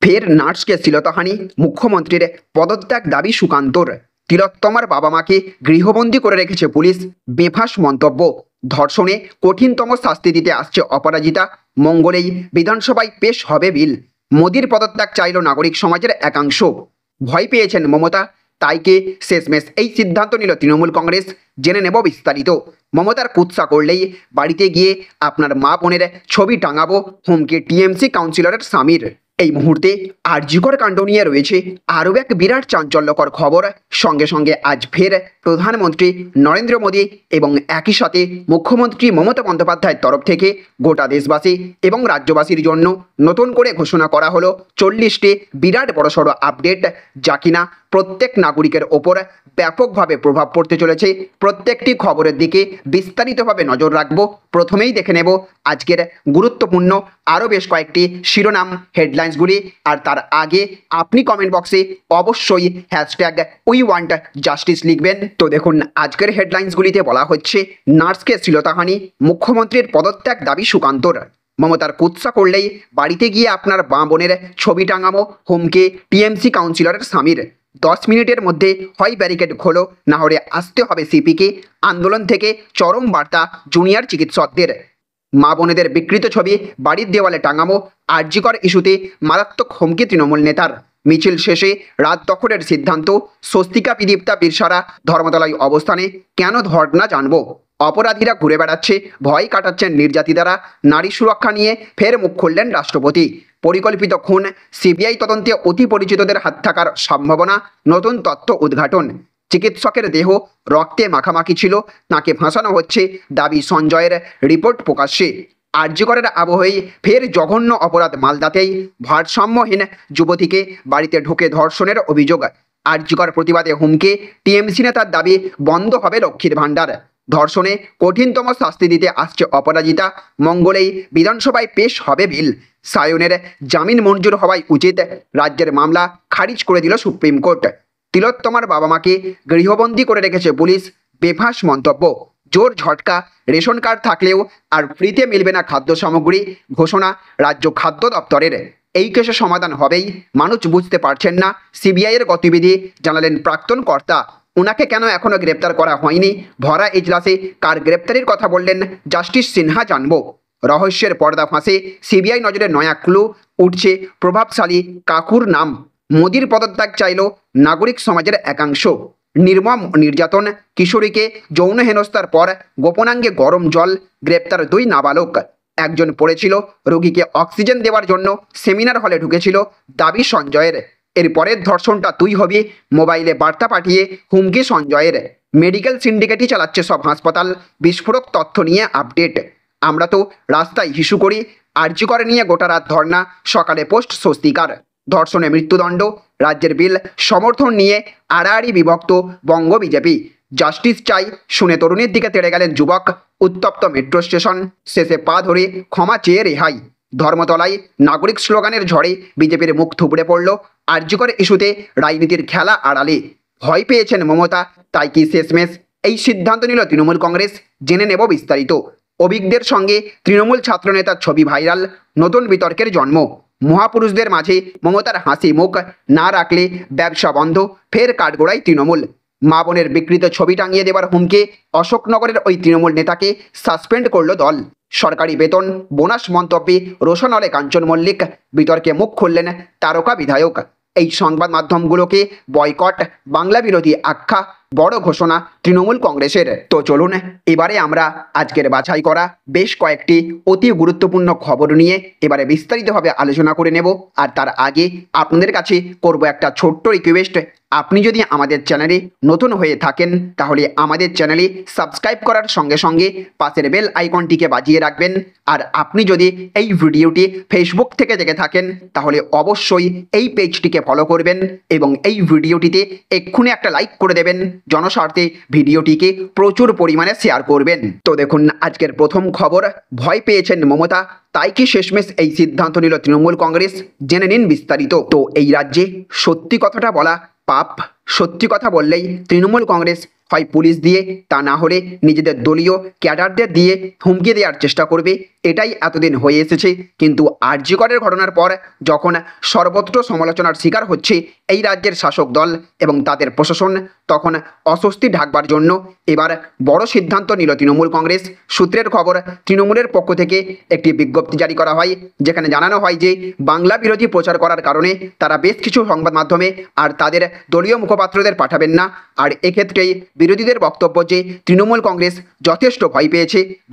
ফের নার্সকে শ্লীলতাহানি, মুখ্যমন্ত্রীর পদত্যাগ দাবি সুকান্তর। তিলোত্তমার বাবা মাকে গৃহবন্দী করে রেখেছে পুলিশ, বেফাঁস মন্তব্য। ধর্ষণে কঠিনতম শাস্তি দিতে আসছে অপরাজিতা, মঙ্গলেই বিধানসভায় পেশ হবে বিল। মোদির পদত্যাগ চাইল নাগরিক সমাজের একাংশ। ভয় পেয়েছেন মমতা, তাই কে শেষমেশ এই সিদ্ধান্ত নিল তৃণমূল কংগ্রেস। জেনে নেব বিস্তারিত। মমতার কুৎসা করলেই বাড়িতে গিয়ে আপনার মা বোনের ছবি টাঙাবো, হুমকি টিএমসি কাউন্সিলরের স্বামীর। এই মুহূর্তে আরজিকর কাণ্ড নিয়ে রয়েছে আরও এক বিরাট চাঞ্চল্যকর খবর। সঙ্গে সঙ্গে আজ ফের প্রধানমন্ত্রী নরেন্দ্র মোদী এবং একই সাথে মুখ্যমন্ত্রী মমতা বন্দ্যোপাধ্যায়ের তরফ থেকে গোটা দেশবাসী এবং রাজ্যবাসীর জন্য নতুন করে ঘোষণা করা হলো 40টি বিরাট বড়সড় আপডেট, যা কিনা প্রত্যেক নাগরিকের ওপর ব্যাপকভাবে প্রভাব পড়তে চলেছে। প্রত্যেকটি খবরের দিকে বিস্তারিতভাবে নজর রাখবো। প্রথমেই দেখে নেব আজকের গুরুত্বপূর্ণ আরও বেশ কয়েকটি শিরোনাম, হেডলাইন্সগুলি। আর তার আগে আপনি কমেন্ট বক্সে অবশ্যই হ্যাশট্যাগ উই ওয়ান্ট জাস্টিস লিখবেন। তো দেখুন, আজকের হেডলাইন্সগুলিতে বলা হচ্ছে নার্সকে শ্লীলতাহানি, মুখ্যমন্ত্রীর পদত্যাগ দাবি সুকান্তর। মমতার কুৎসা করলেই বাড়িতে গিয়ে আপনার মা বোনের ছবি টাঙাবো, হুমকি টিএমসি কাউন্সিলরের স্বামীর। 10 মিনিটের মধ্যে হয় ব্যারিকেড খোলো, না হলে আসতে হবে সিপিকে। আন্দোলন থেকে চরম বার্তা জুনিয়র চিকিৎসকদের। মা বোনেদের বিকৃত ছবি বাড়ির দেওয়ালে টাঙাবো, আরজিকর ইস্যুতে মারাত্মক হুমকি তৃণমূল নেতার। মিছিল শেষে রাত দখলের সিদ্ধান্ত, স্বস্তিকা বিদীপ্তা বিরসারা ধর্মতলায় অবস্থানে, কেন ধর্ণা জানবো। অপরাধীরা ঘুরে বেড়াচ্ছে, ভয় কাটাচ্ছেন নির্যাতিতারা। নারী সুরক্ষা নিয়ে ফের মুখ খুললেন রাষ্ট্রপতি। পরিকল্পিত খুন, সিবিআই তদন্তে অতি পরিচিতদের হাত থাকার সম্ভাবনা, নতুন তথ্য উদ্ঘাটন। চিকিৎসকের দেহ রক্তে মাখামাখি ছিল, তাকে ফাঁসানো হচ্ছে, দাবি সঞ্জয়ের। রিপোর্ট প্রকাশ্যে। আরজিকরের আবহেই ফের জঘন্য অপরাধ মালদাতেই। ভারসাম্যহীন যুবতীকে বাড়িতে ঢুকে ধর্ষণের অভিযোগ। আরজিকর প্রতিবাদে হুমকি, টিএমসি নেতার দাবি বন্ধ হবে লক্ষ্মীর ভাণ্ডার। ধর্ষণে কঠিনতম শাস্তি দিতে আসছে অপরাজিতা, মঙ্গলেই বিধানসভায় পেশ হবে বিল। সায়নের জামিন মঞ্জুর হওয়াই উচিত, রাজ্যের মামলা খারিজ করে দিল সুপ্রিম কোর্ট। তিলোত্তমার বাবা মাকে গৃহবন্দী করে রেখেছে পুলিশ, বেফাঁস মন্তব্য। জোর ঝটকা, রেশন কার্ড থাকলেও আর ফ্রিতে মিলবে না খাদ্য সামগ্রী, ঘোষণা রাজ্য খাদ্য দপ্তরের। এই কেসে সমাধান হবেই, মানুষ বুঝতে পারছেন না সিবিআইয়ের গতিবিধি, জানালেন প্রাক্তন কর্তা। ওনাকে কেন এখনো গ্রেপ্তার করা হয়নি, ভরা এজলাসে কার গ্রেপ্তারির কথা বললেন জাস্টিস সিনহা, জানবো। রহস্যের পর্দা ফাঁসে, সিবিআই নজরে নয়া ক্লু, উঠছে প্রভাবশালী কাকুর নাম। মোদির পদত্যাগ চাইল নাগরিক সমাজের একাংশ। নির্মম নির্যাতন, কিশোরীকে যৌন হেনস্থার পর গোপনাঙ্গে গরম জল, গ্রেপ্তার 2 নাবালক। একজন পড়েছিল রোগীকে অক্সিজেন দেওয়ার জন্য সেমিনার হলে ঢুকেছিল, দাবি সঞ্জয়ের। এর পরের ধর্ষণটা তুই হবি, মোবাইলে বার্তা পাঠিয়ে হুমকি সঞ্জয়ের। মেডিকেল সিন্ডিকেটই চালাচ্ছে সব হাসপাতাল, বিস্ফোরক তথ্য নিয়ে আপডেট। আমরা তো রাস্তায় হিসু করি, আরজিকর নিয়ে গোটা রাত ধর্ণা, সকালে পোস্ট স্বস্তিকার। ধর্ষণে মৃত্যুদণ্ড, রাজ্যের বিল সমর্থন নিয়ে আড়াআড়ি বিভক্ত বঙ্গ বিজেপি। জাস্টিস চাই শুনে তরুণীর দিকে তেড়ে গেলেন যুবক। উত্তপ্ত মেট্রো স্টেশন, শেষে পা ধরে ক্ষমা চেয়ে রেহাই। ধর্মতলায় নাগরিক স্লোগানের ঝড়ে বিজেপির মুখ থুবড়ে পড়ল। আরজিকর ইস্যুতে রাজনীতির খেলা আড়ালে। ভয় পেয়েছেন মমতা, তাই কি শেষমেশ এই সিদ্ধান্ত নিল তৃণমূল কংগ্রেস। জেনে নেব বিস্তারিত। অভিজ্ঞদের সঙ্গে তৃণমূল ছাত্রনেতার ছবি ভাইরাল, নতুন বিতর্কের জন্ম। মহাপুরুষদের মাঝে মমতার হাসি মুখ, না রাখলে ব্যবসা বন্ধ, ফের কাঠগোড়ায় তৃণমূল। মা বোনের বিকৃত ছবি টাঙিয়ে দেওয়ার হুমকি, অশোকনগরের ওই তৃণমূল নেতাকে সাসপেন্ড করল দল। সরকারি বেতন বোনাস মন্তব্যে রোশনলে কাঞ্চন মল্লিক, বিতর্কে মুখ খুললেন তারকা বিধায়ক। এই সংবাদ মাধ্যমগুলোকে বয়কট, বাংলা বিরোধী আখ্যা, বড় ঘোষণা তৃণমূল কংগ্রেসের। তো চলুন এবারে আমরা আজকের বাছাই করা বেশ কয়েকটি অতি গুরুত্বপূর্ণ খবর নিয়ে এবারে বিস্তারিতভাবে আলোচনা করে নেব। আর তার আগে আপনাদের কাছে করব একটা ছোট্ট রিকোয়েস্ট, আপনি যদি আমাদের চ্যানেলে নতুন হয়ে থাকেন তাহলে আমাদের চ্যানেলে সাবস্ক্রাইব করার সঙ্গে সঙ্গে পাশের বেল আইকনটিকে বাজিয়ে রাখবেন। আর আপনি যদি এই ভিডিওটি ফেসবুক থেকে দেখে থাকেন তাহলে অবশ্যই এই পেজটিকে ফলো করবেন এবং এই ভিডিওটিতে এক্ষুনি একটা লাইক করে দেবেন। জনস্বার্থে ভিডিওটিকে প্রচুর পরিমাণে শেয়ার করবেন। তো দেখুন, আজকের প্রথম খবর, ভয় পেয়েছেন মমতা, তাই কি শেষমেশ এই সিদ্ধান্ত নিল তৃণমূল কংগ্রেস। জেনে নিন বিস্তারিত। তো এই রাজ্যে সত্যি কথাটা বলা পাপ। সত্যি কথা বললেই তৃণমূল কংগ্রেস হয় পুলিশ দিয়ে, তা না হলে নিজেদের দলীয় ক্যাডারদের দিয়ে হুমকি দেওয়ার চেষ্টা করবে। এটাই এতদিন হয়ে এসেছে। কিন্তু আরজি করের ঘটনার পর যখন সর্বত্র সমালোচনার শিকার হচ্ছে এই রাজ্যের শাসক দল এবং তাদের প্রশাসন, তখন অস্বস্তি ঢাকবার জন্য এবার বড় সিদ্ধান্ত নিল তৃণমূল কংগ্রেস। সূত্রের খবর, তৃণমূলের পক্ষ থেকে একটি বিজ্ঞপ্তি জারি করা হয়, যেখানে জানানো হয় যে বাংলা বিরোধী প্রচার করার কারণে তারা বেশ কিছু সংবাদ মাধ্যমে আর তাদের দলীয় মুখপাত্রদের পাঠাবেন না। আর এক্ষেত্রেই বিরোধীদের বক্তব্য যে তৃণমূল কংগ্রেস যথেষ্ট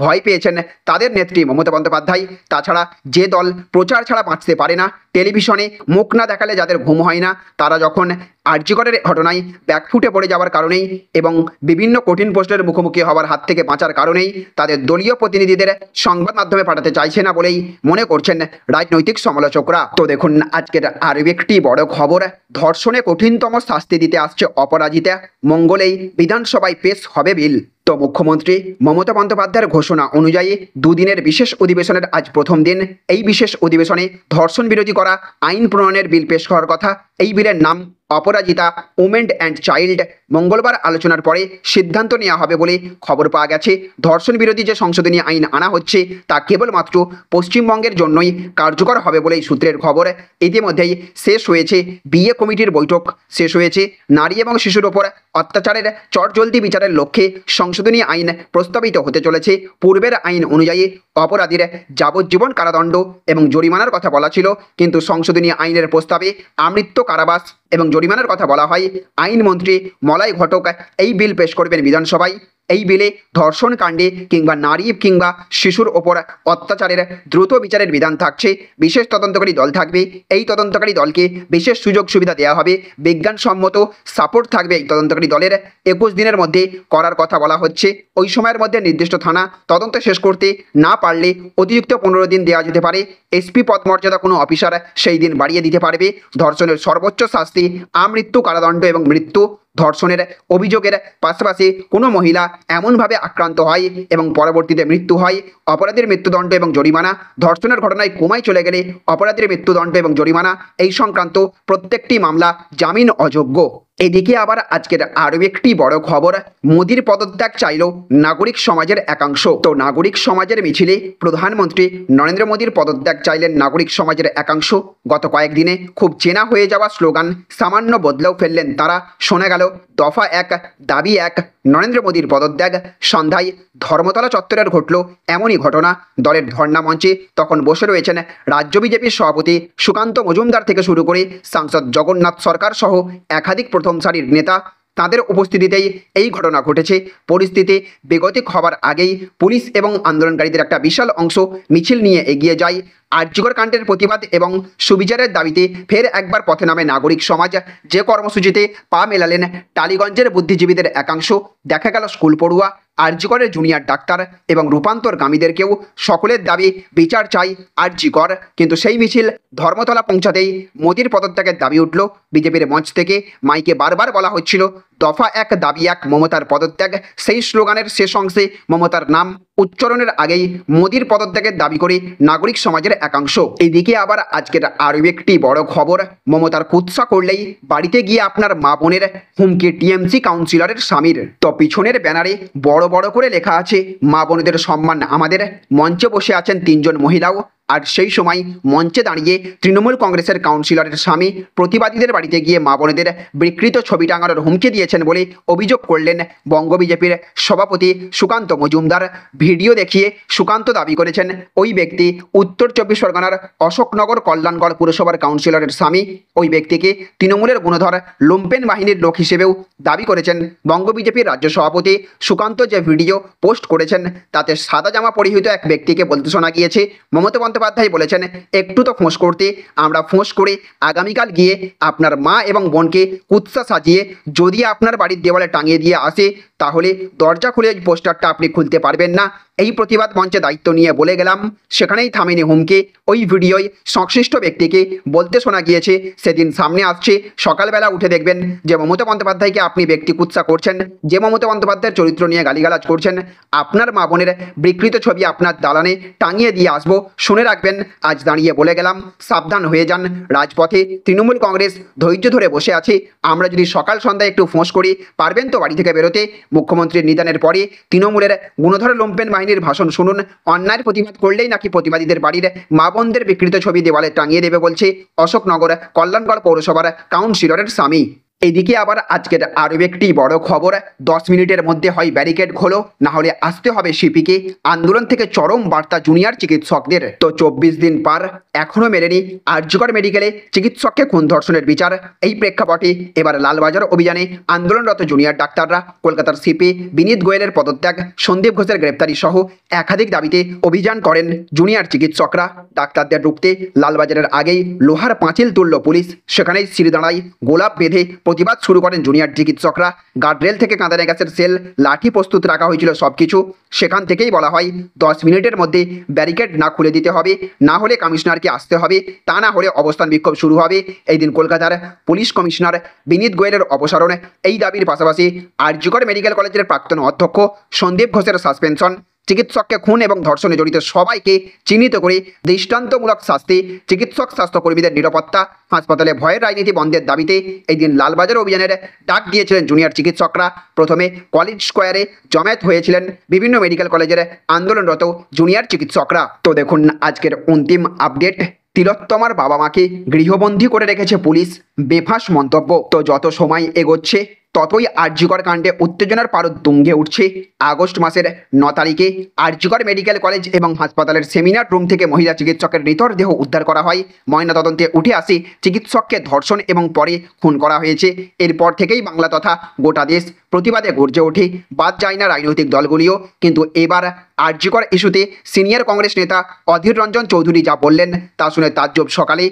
ভয় পেয়েছেন তাদের নেত্রী মমতা বন্দ্যোপাধ্যায়। তাছাড়া যে দল প্রচার ছাড়া বাঁচতে পারে না, টেলিভিশনে মুখ না দেখালে যাদের ঘুম হয় না, তারা যখন আরজি করের ঘটনায় ব্যাকফুটে পড়ে যাওয়ার কারণেই এবং বিভিন্ন কঠিন প্রশ্নের মুখোমুখি হওয়ার হাত থেকে বাঁচার কারণেই তাদের দলীয় প্রতিনিধিদের সংবাদ মাধ্যমে পাঠাতে চাইছে না বলেই মনে করছেন রাজনৈতিক সমালোচকরা। তো দেখুন আজকের আরও একটি বড় খবর, ধর্ষণে কঠিনতম শাস্তি দিতে আসছে অপরাজিতা, মঙ্গলেই বিধানসভায় পেশ হবে বিল। তো মুখ্যমন্ত্রী মমতা বন্দ্যোপাধ্যায়ের ঘোষণা অনুযায়ী দুদিনের বিশেষ অধিবেশনের আজ প্রথম দিন। এই বিশেষ অধিবেশনে ধর্ষণ বিরোধী করা আইন প্রণয়নের বিল পেশ করার কথা। এই বিলের নাম অপরাজিতা উমেন অ্যান্ড চাইল্ড। মঙ্গলবার আলোচনার পরে সিদ্ধান্ত নেওয়া হবে বলে খবর পাওয়া গেছে। ধর্ষণ বিরোধী যে সংশোধনী আইন আনা হচ্ছে তা কেবলমাত্র পশ্চিমবঙ্গের জন্যই কার্যকর হবে বলেই সূত্রের খবর। ইতিমধ্যেই শেষ হয়েছে বিএ কমিটির বৈঠক, শেষ হয়েছে নারী এবং শিশুর ওপর অত্যাচারের চটজলদি বিচারের লক্ষ্যে সংশোধনী আইন প্রস্তাবিত হতে চলেছে। পূর্বের আইন অনুযায়ী অপরাধীর যাবজ্জীবন কারাদণ্ড এবং জরিমানার কথা বলা ছিল, কিন্তু সংশোধনী আইনের প্রস্তাবে আমৃত্যু কারাবাস এবং জরিমানার কথা বলা হয়। আইনমন্ত্রী মলয় ঘটক এই বিল পেশ করবেন বিধানসভায়। এই বিলে ধর্ষণ কাণ্ডে কিংবা নারী কিংবা শিশুর ওপর অত্যাচারের দ্রুত বিচারের বিধান থাকছে। বিশেষ তদন্তকারী দল থাকবে, এই তদন্তকারী দলকে বিশেষ সুযোগ সুবিধা দেওয়া হবে, বিজ্ঞানসম্মত সাপোর্ট থাকবে এই তদন্তকারী দলের। 21 দিনের মধ্যে করার কথা বলা হচ্ছে। ওই সময়ের মধ্যে নির্দিষ্ট থানা তদন্ত শেষ করতে না পারলে অতিরিক্ত 15 দিন দেওয়া যেতে পারে। এসপি পদমর্যাদা কোনো অফিসার সেই দিন বাড়িয়ে দিতে পারবে। ধর্ষণের সর্বোচ্চ শাস্তি আমৃত্যু কারাদণ্ড এবং মৃত্যু। ধর্ষণের অভিযোগের পাশাপাশি কোনো মহিলা এমনভাবে আক্রান্ত হয় এবং পরবর্তীতে মৃত্যু হয়, অপরাধীর মৃত্যুদণ্ড এবং জরিমানা। ধর্ষণের ঘটনায় কোমায় চলে গেলে অপরাধীর মৃত্যুদণ্ড এবং জরিমানা। এই সংক্রান্ত প্রত্যেকটি মামলা জামিন অযোগ্য। এদিকে আবার আজকের আরও একটি বড় খবর, মোদির পদত্যাগ চাইল নাগরিক সমাজের একাংশ। তো নাগরিক সমাজের মিছিলে প্রধানমন্ত্রী নরেন্দ্র মোদির পদত্যাগ চাইলেন নাগরিক সমাজের একাংশ। গত কয়েকদিনে খুব চেনা হয়ে যাওয়া স্লোগান সামান্য বদলেও ফেললেন তারা। শোনা গেল দফা 1 দাবি 1 নরেন্দ্র মোদির পদত্যাগ। সন্ধ্যায় ধর্মতলা চত্বরের ঘটল এমনই ঘটনা। দলের ধর্ণা মঞ্চে তখন বসে রয়েছেন রাজ্য বিজেপির সভাপতি সুকান্ত মজুমদার থেকে শুরু করে সাংসদ জগন্নাথ সরকার সহ একাধিক প্রথম সারির নেতা। তাদের উপস্থিতিতেই এই ঘটনা ঘটেছে। পরিস্থিতি বেগতিক হবার আগেই পুলিশ এবং আন্দোলনকারীদের একটা বিশাল অংশ মিছিল নিয়ে এগিয়ে যায়। আরজিকর কাণ্ডের প্রতিবাদ এবং সুবিচারের দাবিতে ফের একবার পথে নামে নাগরিক সমাজ। যে কর্মসূচিতে পা মেলালেন টালিগঞ্জের বুদ্ধিজীবীদের একাংশ। দেখা গেল স্কুল পড়ুয়া, আরজিকরের জুনিয়র ডাক্তার এবং রূপান্তরকামীদেরকেও সকলের দাবি বিচার চাই আরজিকর। কিন্তু সেই মিছিল ধর্মতলা পৌঁছাতেই মোদির পদত্যাগের দাবি উঠল। বিজেপির মঞ্চ থেকে মাইকে বারবার বলা হচ্ছিল দফা 1 দাবি 1 মমতার পদত্যাগ। সেই স্লোগানের শেষ অংশে মমতার নাম উচ্চারণের আগেই মোদির পদত্যাগের দাবি করে নাগরিক সমাজের একাংশ। এদিকে আবার আজকের আরও একটি বড় খবর, মমতার কুৎসা করলেই বাড়িতে গিয়ে আপনার মা বোনের, হুমকি টিএমসি কাউন্সিলরের স্বামীর। তো পিছনের ব্যানারে বড় বড় করে লেখা আছে মা বোনদের সম্মান আমাদের। মঞ্চে বসে আছেন 3 জন মহিলাও। আর সেই সময় মঞ্চে দাঁড়িয়ে তৃণমূল কংগ্রেসের কাউন্সিলরের স্বামী প্রতিবাদীদের বাড়িতে গিয়ে মা বোনেদের বিকৃত ছবি টাঙানোর হুমকি দিয়েছেন বলে অভিযোগ করলেন বঙ্গ বিজেপির সভাপতি সুকান্ত মজুমদার। ভিডিও দেখিয়ে সুকান্ত দাবি করেছেন ওই ব্যক্তি উত্তর 24 পরগনার অশোকনগর কল্যাণগড় পুরসভার কাউন্সিলরের স্বামী। ওই ব্যক্তিকে তৃণমূলের গুণধর লুম্পেন বাহিনীর লোক হিসেবেও দাবি করেছেন বঙ্গ বিজেপির রাজ্য সভাপতি সুকান্ত। যে ভিডিও পোস্ট করেছেন তাতে সাদা জামা পরিহিত এক ব্যক্তিকে বলতে শোনা গিয়েছে, মমতা বন্দ্যোপাধ্যায় বলেছেন একটু তো ফোঁস করতে, আমরা ফোঁস করে আগামীকাল গিয়ে আপনার মা এবং বোনকে কুৎসা সাজিয়ে যদি আপনার বাড়ির দেওয়ালে টাঙিয়ে দিয়ে আসে তাহলে দরজা খুলে পোস্টারটা আপনি খুলতে পারবেন না। এই প্রতিবাদ মঞ্চে দায়িত্ব নিয়ে বলে গেলাম। সেখানেই থামেনি হুমকি। ওই ভিডিওয় সংশ্লিষ্ট ব্যক্তিকে বলতে শোনা গিয়েছে সেদিন সামনে আসছে সকালবেলা উঠে দেখবেন যে মমতা বন্দ্যোপাধ্যায়কে আপনি ব্যক্তি কুৎসা করছেন, যে মমতা বন্দ্যোপাধ্যায়ের চরিত্র নিয়ে গালিগালাজ করছেন। আপনার মা বোনের বিকৃত ছবি আপনার দালানে টাঙিয়ে দিয়ে আসবো। শুনে রাখবেন, আজ দাঁড়িয়ে বলে গেলাম, সাবধান হয়ে যান। রাজপথে তৃণমূল কংগ্রেস ধৈর্য ধরে বসে আছে। আমরা যদি সকাল সন্ধ্যায় একটু ফোঁস করি, পারবেন তো বাড়ি থেকে বেরোতে? মুখ্যমন্ত্রীর নিদানের পরে তৃণমূলের গুণধর লুম্পেন বাহিনী বাহিনীর ভাষণ শুনুন। অন্যায়ের প্রতিবাদ করলেই নাকি প্রতিবাদীদের বাড়ির মা বোনদের বিকৃত ছবি দেওয়ালে টাঙিয়ে দেবে বলছে অশোকনগর কল্যাণগড় পৌরসভার কাউন্সিলরের স্বামী। এদিকে আবার আজকের আরও একটি বড় খবর, 10 মিনিটের মধ্যে হয় ব্যারিকেড খোলো, না হলে আসতে হবে সিপিকে। আন্দোলন থেকে চরম বার্তা জুনিয়র চিকিৎসকদের। তো 24 দিন পার, এখনও মেলেনি আরজিকর মেডিকেলে চিকিৎসককে খুন ধর্ষণের বিচার। এই প্রেক্ষাপটে এবার লালবাজার অভিযানে আন্দোলনরত জুনিয়র ডাক্তাররা কলকাতার সিপি বিনীত গোয়েলের পদত্যাগ, সন্দীপ ঘোষের গ্রেপ্তারি সহ একাধিক দাবিতে অভিযান করেন জুনিয়র চিকিৎসকরা। ডাক্তারদের রুখতে লালবাজারের আগেই লোহার পাঁচিল তুলল পুলিশ, সেখানেই শিরদাঁড়ায় গোলাপ বেঁধে প্রতিবাদ শুরু করেন জুনিয়র চিকিৎসকরা। গার্ডরেল থেকে কাঁদানে গ্যাসের সেল, লাঠি প্রস্তুত রাখা হয়েছিল সবকিছু। সেখান থেকেই বলা হয় 10 মিনিটের মধ্যে ব্যারিকেড না খুলে দিতে হবে, না হলে কমিশনারকে আসতে হবে, তা না হলে অবস্থান বিক্ষোভ শুরু হবে। এই দিন কলকাতার পুলিশ কমিশনার বিনীত গোয়েলের অপসারণ, এই দাবির পাশাপাশি আরজিকর মেডিকেল কলেজের প্রাক্তন অধ্যক্ষ সন্দীপ ঘোষের সাসপেনশন, চিকিৎসককে খুন এবং ধর্ষণে জড়িত সবাইকে চিহ্নিত করে দৃষ্টান্তমূলক শাস্তি, চিকিৎসক স্বাস্থ্যকর্মীদের নিরাপত্তা, হাসপাতালে ভয়ের রাজনীতি বন্ধের দাবিতে এই দিন লালবাজার অভিযানের ডাক দিয়েছিলেন জুনিয়র চিকিৎসকরা। প্রথমে কলেজ স্কোয়ারে জমায়েত হয়েছিলেন বিভিন্ন মেডিকেল কলেজের আন্দোলনরত জুনিয়র চিকিৎসকরা। তো দেখুন আজকের অন্তিম আপডেট, তিলোত্তমার বাবা মাকে গৃহবন্দী করে রেখেছে পুলিশ, বেফাঁস মন্তব্য। তো যত সময় এগোচ্ছে ততই আরজিকর কাণ্ডে উত্তেজনার পারদ তুঙ্গে উঠছে। আগস্ট মাসের 9 তারিখে আরজিকর মেডিকেল কলেজ এবং হাসপাতালের সেমিনার রুম থেকে মহিলা চিকিৎসকের মৃতদেহ উদ্ধার করা হয়। ময়নাতদন্তে উঠে আসে চিকিৎসককে ধর্ষণ এবং পরে খুন করা হয়েছে। এরপর থেকেই বাংলা তথা গোটা দেশ প্রতিবাদে গর্জে ওঠে, বাদ যায় না রাজনৈতিক দলগুলিও। কিন্তু এবার আরজিকর ইস্যুতে সিনিয়র কংগ্রেস নেতা অধীর রঞ্জন চৌধুরী যা বললেন তা শুনে তাজ্জব। সকালে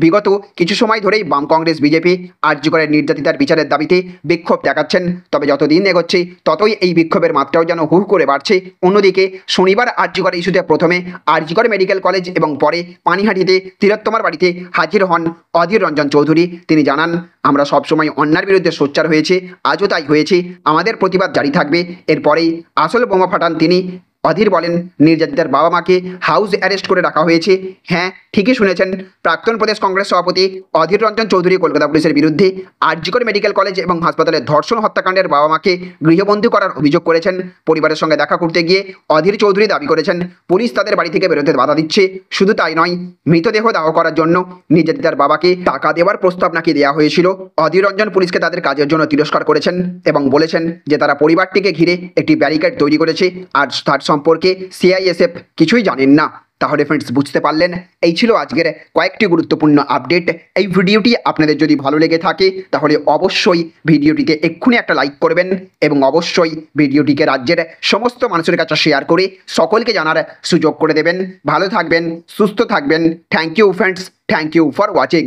বিগত কিছু সময় ধরেই বাম কংগ্রেস বিজেপি আরজিকরের নির্যাতিতার বিচারের দাবিতে বিক্ষোভ দেখাচ্ছেন। তবে যতদিন এগোচ্ছে ততই এই বিক্ষোভের মাত্রাও যেন হু করে বাড়ছে। অন্যদিকে শনিবার আরজিকর ইস্যুতে প্রথমে আরজিকর মেডিকেল কলেজ এবং পরে পানিহাটিতে তিলোত্তমার বাড়িতে হাজির হন অধীর রঞ্জন চৌধুরী। তিনি জানান, আমরা সবসময় অন্যায়ের বিরুদ্ধে সোচ্চার হয়েছে, আজও তাই হয়েছে, আমাদের প্রতিবাদ জারি থাকবে। এরপরেই আসল বোমা ফাটান তিনি। অধীর বলেন, নির্যাতিতার বাবা মাকে হাউস অ্যারেস্ট করে রাখা হয়েছে। হ্যাঁ, ঠিকই শুনেছেন, প্রাক্তন প্রদেশ কংগ্রেস সভাপতি অধীর রঞ্জন চৌধুরী কলকাতা পুলিশের বিরুদ্ধে আরজিকর মেডিকেল কলেজ এবং হাসপাতালে ধর্ষণ হত্যাকাণ্ডের বাবা মাকে গৃহবন্দী করার অভিযোগ করেছেন। পরিবারের সঙ্গে দেখা করতে গিয়ে অধীর চৌধুরী দাবি করেছেন পুলিশ তাদের বাড়ি থেকে বেরোতে বাধা দিচ্ছে। শুধু তাই নয়, মৃতদেহ দাহ করার জন্য নির্যাতিতার বাবাকে টাকা দেওয়ার প্রস্তাব নাকি দেওয়া হয়েছিল। অধীর রঞ্জন পুলিশকে তাদের কাজের জন্য তিরস্কার করেছেন এবং বলেছেন যে তারা পরিবারটিকে ঘিরে একটি ব্যারিকেড তৈরি করেছে আর তার সম্পর্কে সিআইএসএফ কিছুই জানেন না। তাহলে ফ্রেন্ডস, বুঝতে পারলেন, এই ছিল আজকের কয়েকটি গুরুত্বপূর্ণ আপডেট। এই ভিডিওটি আপনাদের যদি ভালো লেগে থাকে তাহলে অবশ্যই ভিডিওটিতে এক্ষুনি একটা লাইক করবেন এবং অবশ্যই ভিডিওটিকে রাজ্যের সমস্ত মানুষের কাছে শেয়ার করে সকলকে জানার সুযোগ করে দেবেন। ভালো থাকবেন, সুস্থ থাকবেন। Thank you friends, thank you for watching.